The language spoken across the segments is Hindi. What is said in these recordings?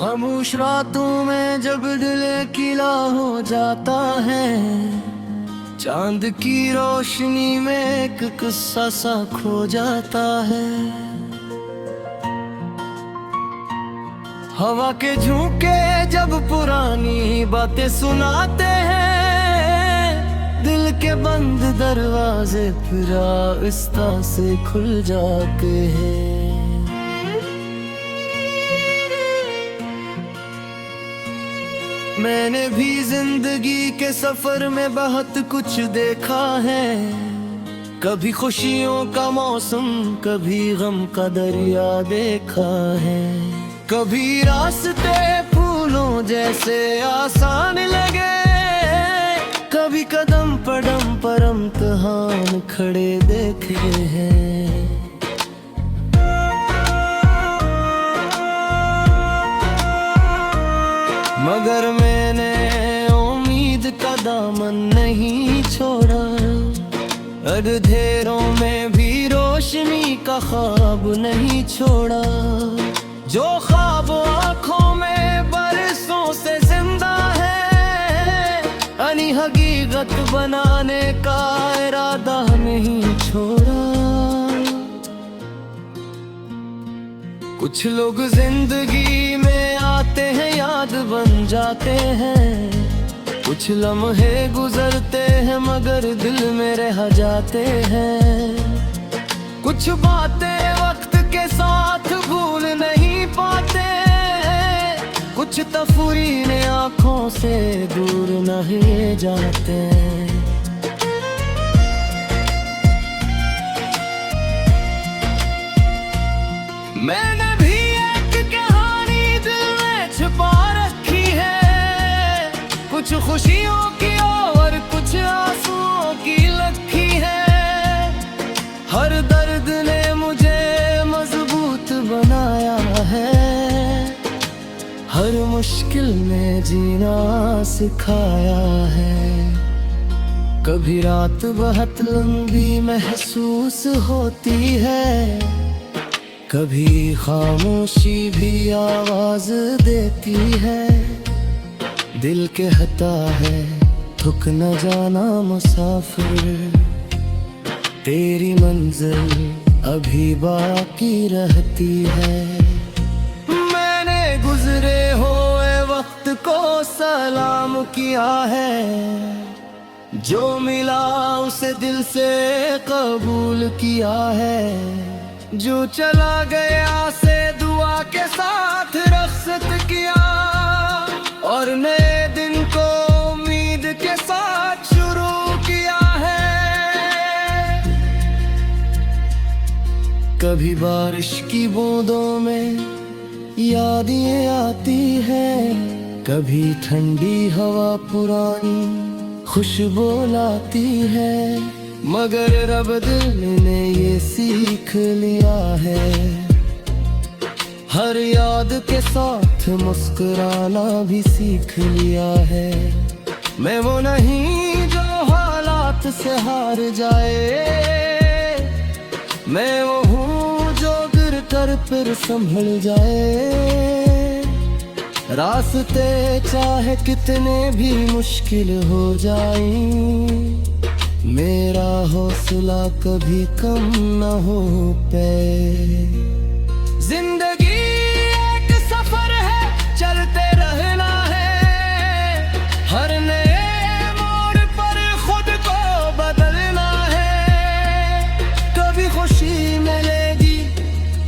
खामोश रातों में जब दिल किला हो जाता है, चांद की रोशनी में एक किस्सा सा खो जाता है। हवा के झोंके जब पुरानी बातें सुनाते हैं, दिल के बंद दरवाजे फिर आहिस्ता से खुल जाते हैं। मैंने भी जिंदगी के सफर में बहुत कुछ देखा है, कभी खुशियों का मौसम, कभी गम का दरिया देखा है। कभी रास्ते फूलों जैसे आसान लगे, कभी कदम पर इम्तिहान खड़े देखे हैं। मगर मैंने उम्मीद का दामन नहीं छोड़ा, अंधेरों में भी रोशनी का ख्वाब नहीं छोड़ा। जो ख्वाब आँखों में बरसों से जिंदा है, यानी हकीकत बनाने का इरादा नहीं छोड़ा। कुछ लोग जिंदगी में आते हैं, याद बन जाते हैं, कुछ लम्हे गुजरते हैं मगर दिल में रह जाते हैं। कुछ बातें वक्त के साथ भूल नहीं पाते, कुछ तफरीन आँखों से दूर नहीं जाते। मैंने भी एक कहानी दिल में छुपा रखी है, कुछ खुशियों की और कुछ आंसुओं की लखी है। हर दर्द ने मुझे मजबूत बनाया है, हर मुश्किल में जीना सिखाया है। कभी रात बहुत लंबी महसूस होती है, कभी खामोशी भी आवाज देती है। दिल कहता है थक न जाना मुसाफिर, तेरी मंजिल अभी बाकी रहती है। मैंने गुजरे हुए वक्त को सलाम किया है, जो मिला उसे दिल से कबूल किया है। जो चला गया से दुआ के साथ रख्सत किया, और नए दिन को उम्मीद के साथ शुरू किया है। कभी बारिश की बूंदों में यादें आती है, कभी ठंडी हवा पुरानी खुशबू लाती है। मगर रब दिल ने ये सीख लिया है, हर याद के साथ मुस्कुराना भी सीख लिया है। मैं वो नहीं जो हालात से हार जाए, मैं वो हूँ जो गिर कर फिर संभल जाए। रास्ते चाहे कितने भी मुश्किल हो जाएं, मेरा हौसला कभी कम न हो पाए। जिंदगी एक सफर है, चलते रहना है, हर नए मोड़ पर खुद को बदलना है। कभी खुशी मिलेगी,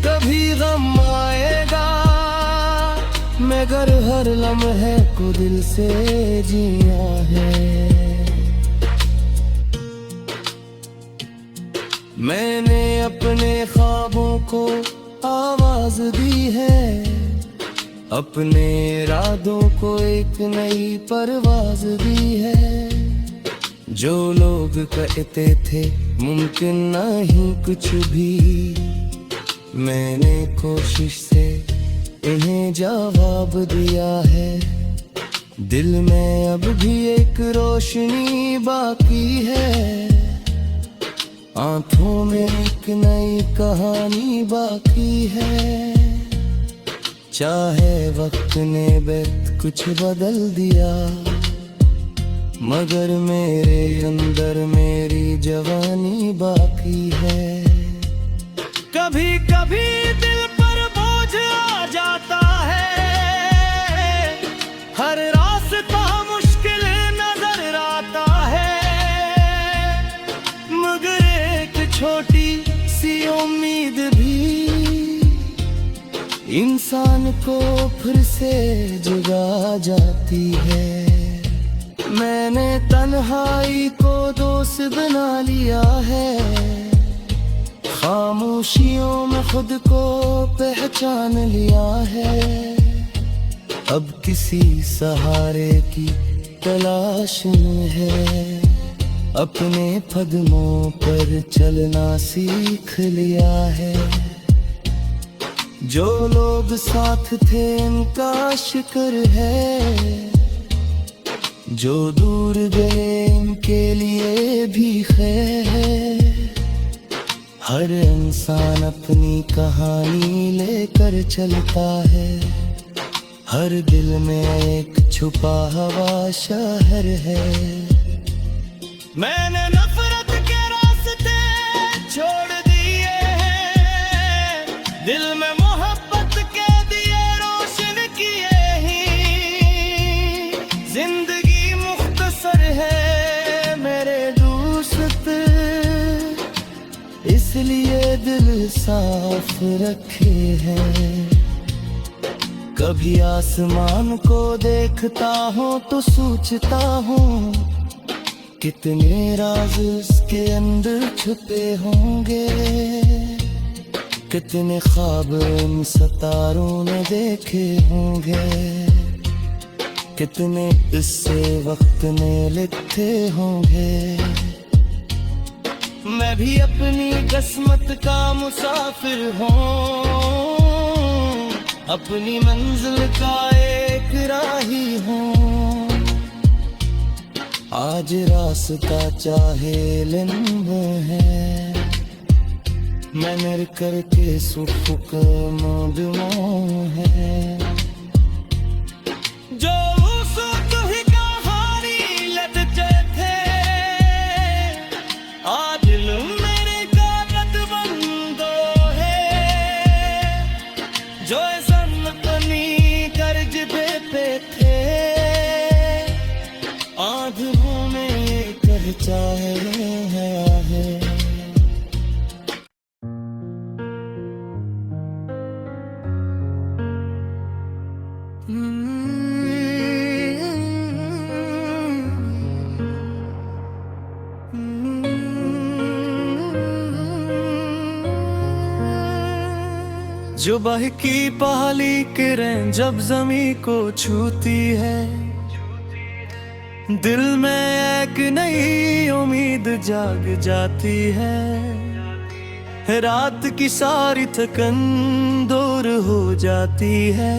कभी गम आएगा, मगर हर लम्हे को दिल से जिया है। मैंने अपने ख्वाबों को आवाज दी है, अपने इरादों को एक नई परवाज दी है। जो लोग कहते थे मुमकिन नहीं कुछ भी, मैंने कोशिश से इन्हें जवाब दिया है। दिल में अब भी एक रोशनी बाकी है, आँखों में एक नई कहानी बाकी है। चाहे वक्त ने बेत कुछ बदल दिया, मगर मेरे अंदर मेरी जवानी बाकी है। कभी कभी दिल पर बोझ आ जाता है, हर रास्ता मुश्किल नजर आता है, मगर एक छोटी सी उम्मीद भी इंसान को फिर से जगा जाती है। मैंने तन्हाई को दोस्त बना लिया है, खामोशियों में खुद को पहचान लिया है। अब किसी सहारे की तलाश में है, अपने कदमों पर चलना सीख लिया है। जो लोग साथ थे इनका शुक्र है, जो दूर गए इनके लिए भी खैर है। हर इंसान अपनी कहानी लेकर चलता है, हर दिल में एक छुपा हुआ शहर है। मैंने नफरत के रास्ते छोड़ दिए हैं, दिल में मोहब्बत के दिए रोशन किए ही। जिंदगी मुख्तसर है मेरे दोस्त, इसलिए दिल साफ रखे हैं। कभी आसमान को देखता हूँ तो सोचता हूँ, कितने राज उसके अंदर छुपे होंगे। कितने ख्वाब इन सितारों ने देखे होंगे, कितने इससे वक्त ने लिखे होंगे। मैं भी अपनी किस्मत का मुसाफिर हूँ, अपनी मंजिल का एक राही हूँ। आज रास्ता चाहे लंबा है, मैं मिल करके सुख मौजूद है। जो सुख ही कहानी लटके थे, आज मेरे कागज बंदो है। जो अपनी कर्ज पे थे, आंधों में कर चाहे है। जो बहकी पहाड़ी किरण जब जमी को छूती है, दिल में एक नई उम्मीद जाग जाती है। रात की सारी थकन दूर हो जाती है,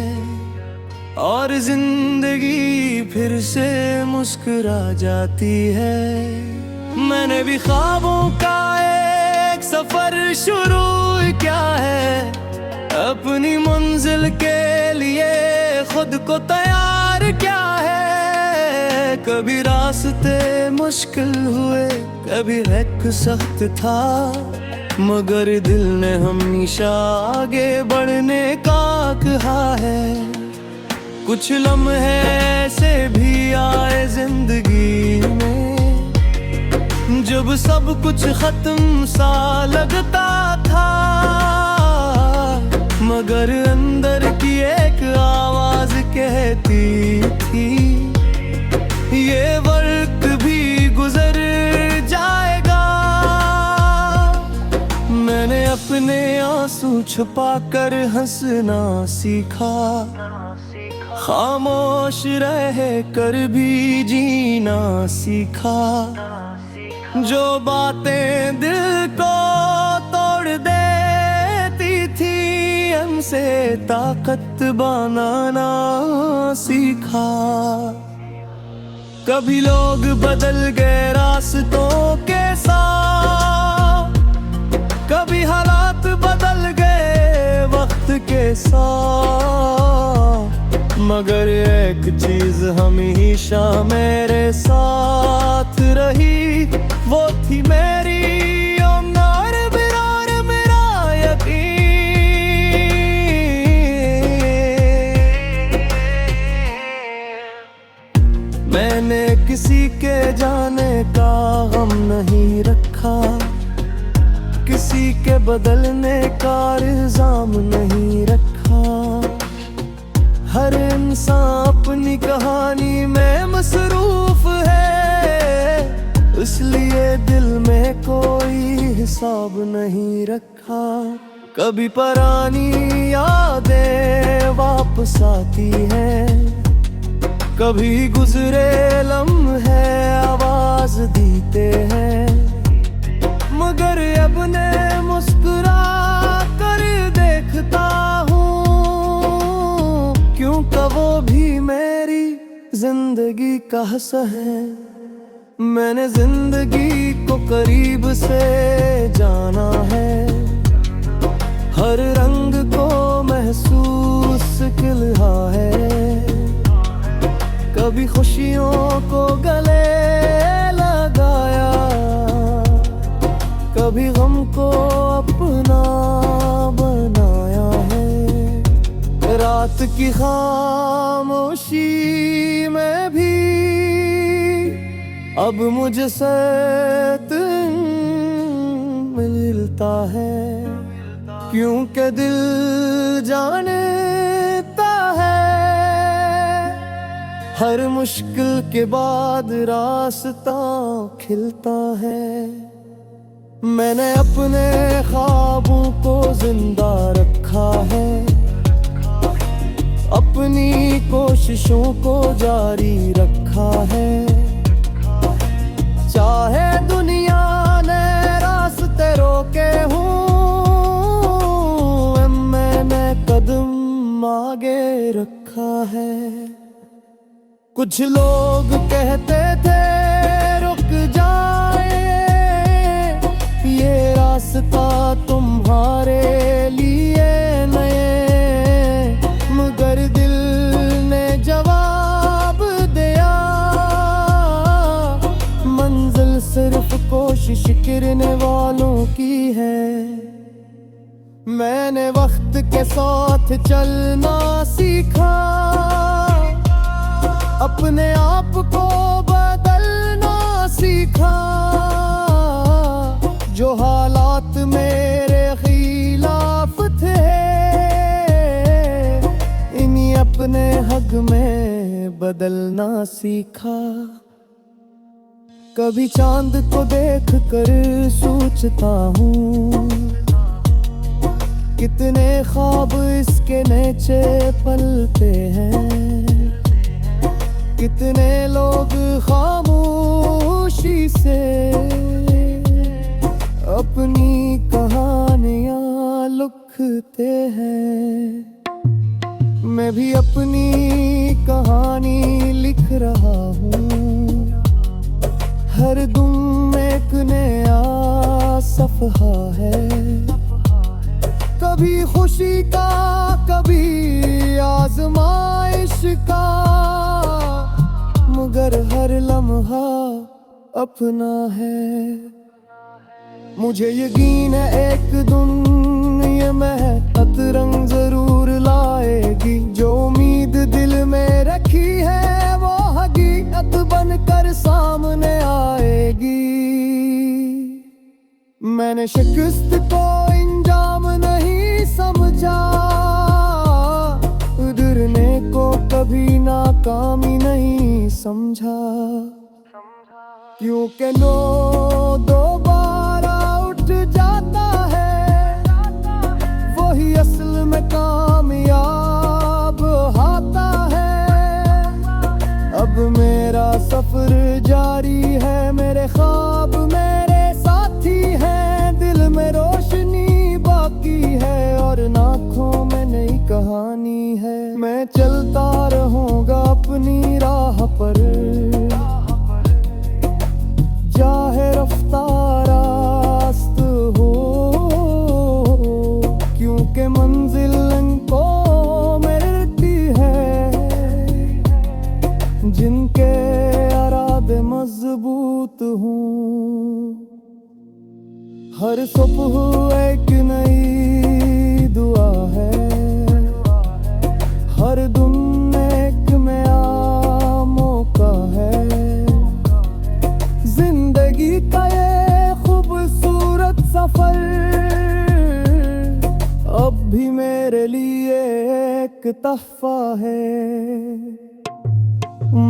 और जिंदगी फिर से मुस्कुरा जाती है। मैंने भी ख्वाबों का एक सफर शुरू किया है, अपनी मंजिल के लिए खुद को तैयार क्या है। कभी रास्ते मुश्किल हुए, कभी रख सख्त था, मगर दिल ने हमेशा आगे बढ़ने का कहा है। कुछ लम्हे ऐसे भी आए जिंदगी में, जब सब कुछ खत्म सा लगता था, मगर अंदर की एक आवाज कहती थी, ये वक्त भी गुजर जाएगा। मैंने अपने आंसू छुपाकर हंसना सीखा, खामोश रह कर भी जीना सीखा। जो बातें दिल को तोड़ देती थी, हमसे ताकत बनाना सीखा। कभी लोग बदल गए रास्तों के साथ, कभी हालात बदल गए वक्त के साथ। मगर एक चीज हमेशा मेरे साथ रही, वो थी मेरी अंगार बिरार मेरा यकीन। मैंने किसी के जाने का गम नहीं रखा, किसी के बदलने का इल्जाम नहीं रखा। हर इंसान अपनी कहानी में मसरूफ है, इसलिए दिल में कोई हिसाब नहीं रखा। कभी पुरानी यादें वापस आती हैं, कभी गुजरे लम्हे आवाज देते हैं, मगर अपने मुस्कुरा कर देखता हूँ, क्योंकि वो भी मेरी जिंदगी का हिस्सा है। मैंने जिंदगी को करीब से जाना है, हर रंग को महसूस किया है। कभी खुशियों को गले लगाया, कभी गम को अपना बनाया है। रात की खामोशी में भी अब मुझसे तुम मिलता है, क्योंकि दिल जानता है हर मुश्किल के बाद रास्ता खिलता है। मैंने अपने ख्वाबों को जिंदा रखा है, अपनी कोशिशों को जारी रखा है। चाहे दुनिया ने रास्ते रोके हों, मैंने कदम आगे रखा है। कुछ लोग कहते थे रुक जाए, ये रास्ता तुम्हारे लिए नए, मगर दिल ने जवाब दिया, मंजिल सिर्फ कोशिश करने वालों की है। मैंने वक्त के साथ चलना सीखा, अपने आप को बदलना सीखा। जो हालात मेरे खिलाफ थे, इन्हीं अपने हक में बदलना सीखा। कभी चांद को देख कर सोचता हूँ, कितने ख्वाब इसके नीचे पलते हैं। कितने लोग खामोशी से अपनी कहानियां लिखते हैं। मैं भी अपनी कहानी लिख रहा हूँ, हर दुम एक नया सफ़हा है। कभी खुशी का, कभी आजमाइश का, मगर हर लम्हा अपना है। मुझे यकीन है एक दिन ये महक रंग जरूर लाएगी, जो उम्मीद दिल में रखी है वो हकीकत बनकर सामने आएगी। मैंने शिकस्त को इंजाम नहीं समझा, डरने को कभी नाकामी नहीं समझा, क्योंकि नो दोबारा उठ जाता है, वही असल में कामयाब होता है। अब मेरा सफर जारी है, मेरे ख्वाब मेरे साथी हैं, दिल में रोशनी बाकी है और आँखों में नई कहानी है। मैं चलता रहूंगा अपनी राह पर, चाहे रफ्तार मेरे लिए एक तोहफा है।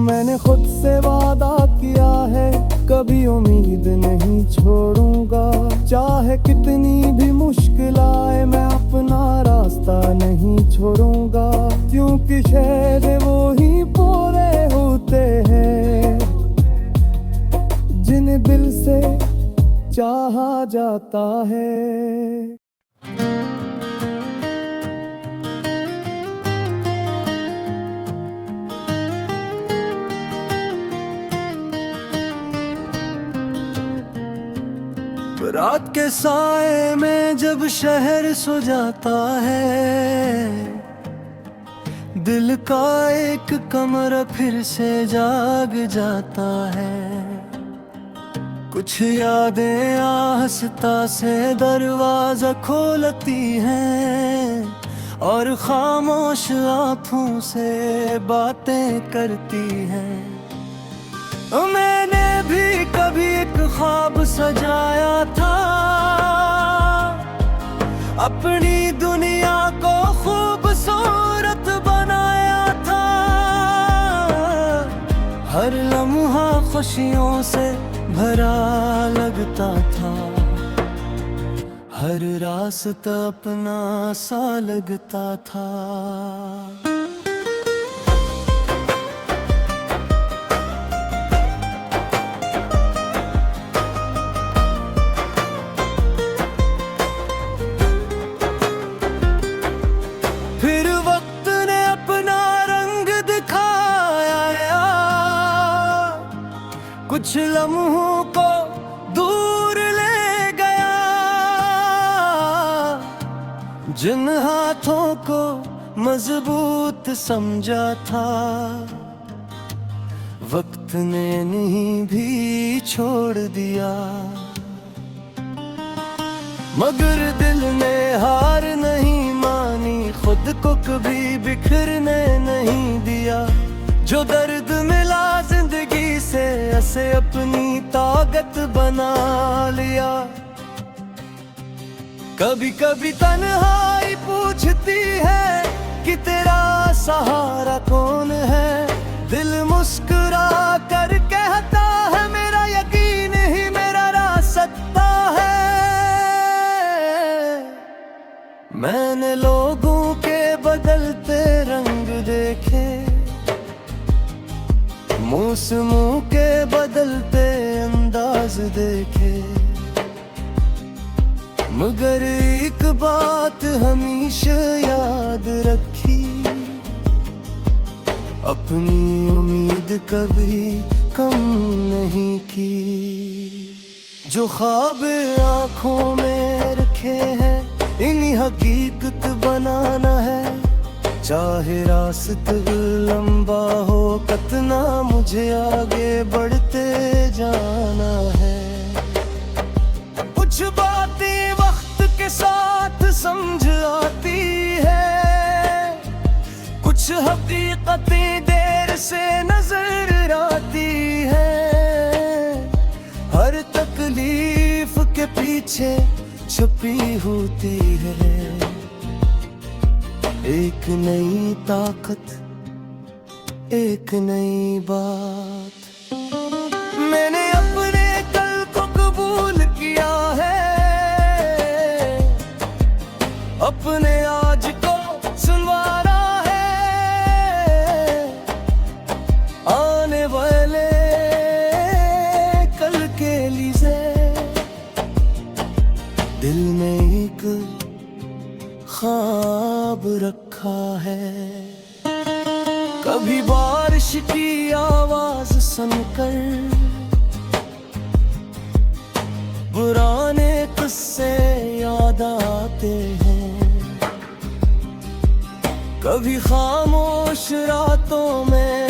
मैंने खुद से वादा किया है कभी उम्मीद नहीं छोड़ूंगा, चाहे कितनी भी मुश्किल आए मैं अपना रास्ता नहीं छोड़ूंगा। क्योंकि शायद वो ही पूरे होते हैं जिन्हें दिल से चाहा जाता है। रात के साए में जब शहर सो जाता है, दिल का एक कमरा फिर से जाग जाता है। कुछ यादें आहिस्ता से दरवाजा खोलती हैं और खामोश आँखों से बातें करती हैं। मैंने भी कभी एक ख्वाब सजाया था, अपनी दुनिया को खूबसूरत बनाया था। हर लम्हा खुशियों से भरा लगता था, हर रास्ता अपना सा लगता था। कुछ लम्हों को दूर ले गया, जिन हाथों को मजबूत समझा था वक्त ने नहीं भी छोड़ दिया। मगर दिल ने हार नहीं मानी, खुद को कभी बिखरने नहीं दिया। जो दर्द मिला जिंदगी से ऐसे अपनी ताकत बना लिया। कभी कभी तन्हाई पूछती है कि तेरा सहारा कौन है। दिल मुस्कुरा कर कहता है मेरा यकीन ही मेरा रास्ता है। मैंने लोगों के बदलते रंग देखे, मौसमों के बदलते अंदाज देखे, मगर एक बात हमेशा याद रखी, अपनी उम्मीद कभी कम नहीं की। जो ख्वाब आँखों में रखे हैं इन्हीं हकीकत बनाना है। चाहे रास्ता लंबा हो कितना मुझे आगे बढ़ते जाना है। कुछ बातें वक्त के साथ समझ आती है, कुछ हकीकतें देर से नजर आती है। हर तकलीफ के पीछे छुपी होती है एक नई ताकत, एक नई बात। मैंने अपने कल को कबूल किया है, अपने आज को सुनवारा है। आने वाले कल के लिए दिल में एक ख्वाब रखा है। कभी बारिश की आवाज सुनकर पुराने किस्से याद आते हैं। कभी खामोश रातों में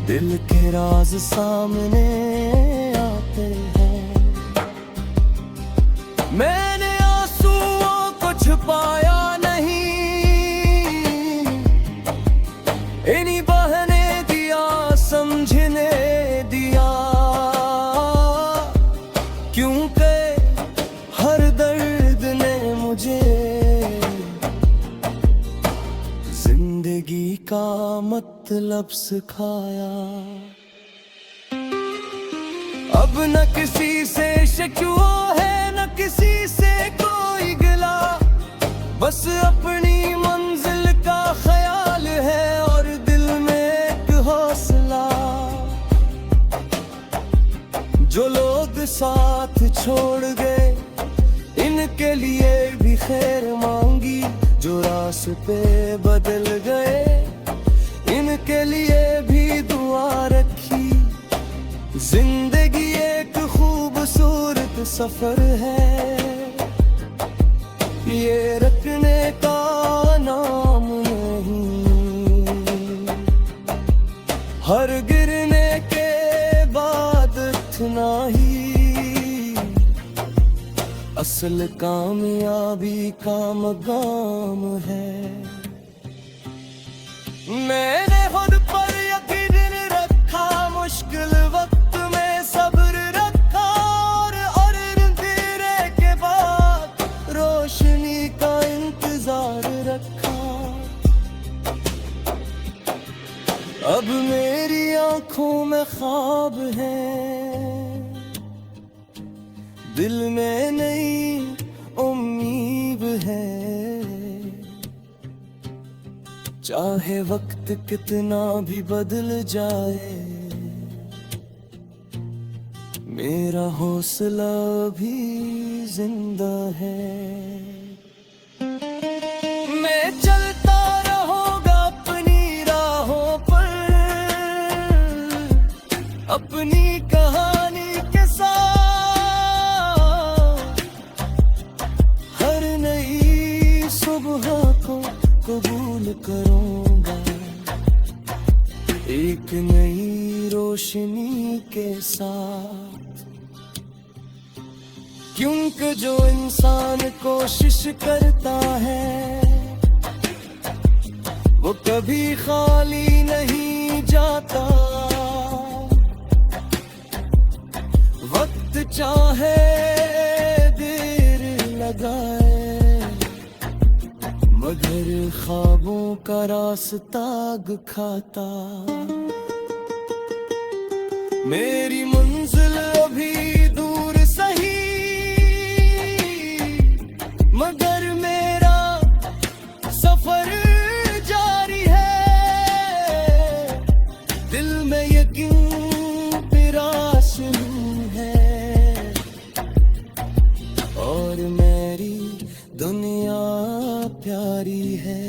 दिल के राज सामने आते हैं। मैंने आंसुओं को छुपाया नहीं, इन्हीं बहने दिया समझने दिया। क्योंकि हर दर्द ने मतलब सिखाया। अब न किसी से शिकवा है न किसी से कोई गिला, बस अपनी मंजिल का ख्याल है और दिल में एक हौसला। जो लोग साथ छोड़ गए इनके लिए भी खैर मांगी, जो रास्ते बदल गए इनके लिए भी दुआ रखी। जिंदगी एक खूबसूरत सफर है, ये रखने का नाम नहीं। हर गिरने के बाद उठना ही असल कामयाबी का मकाम है। मैंने खुद पर यकीन रखा, मुश्किल वक्त में सब्र रखा और अंधेरे के बाद रोशनी का इंतजार रखा। अब मेरी आंखों में ख्वाब है, दिल में नई उम्मीद है। चाहे वक्त कितना भी बदल जाए, मेरा हौसला भी जिंदा है। मैं चलता रहूंगा अपनी राहों पर, अपनी कहानी के साथ। हर नई सुबह को कबूल करूंगा, एक नई रोशनी के साथ। क्योंकि जो इंसान कोशिश करता है वो कभी खाली नहीं जाता। वक्त चाहे देर लगाए, मगर ख्वाबों का रास्ता खाता। मेरी मंजिल अभी दूर सही, मगर मेरा सफर जारी है। दिल में यकीन पिरासू है और मेरी दुनिया प्यारी है।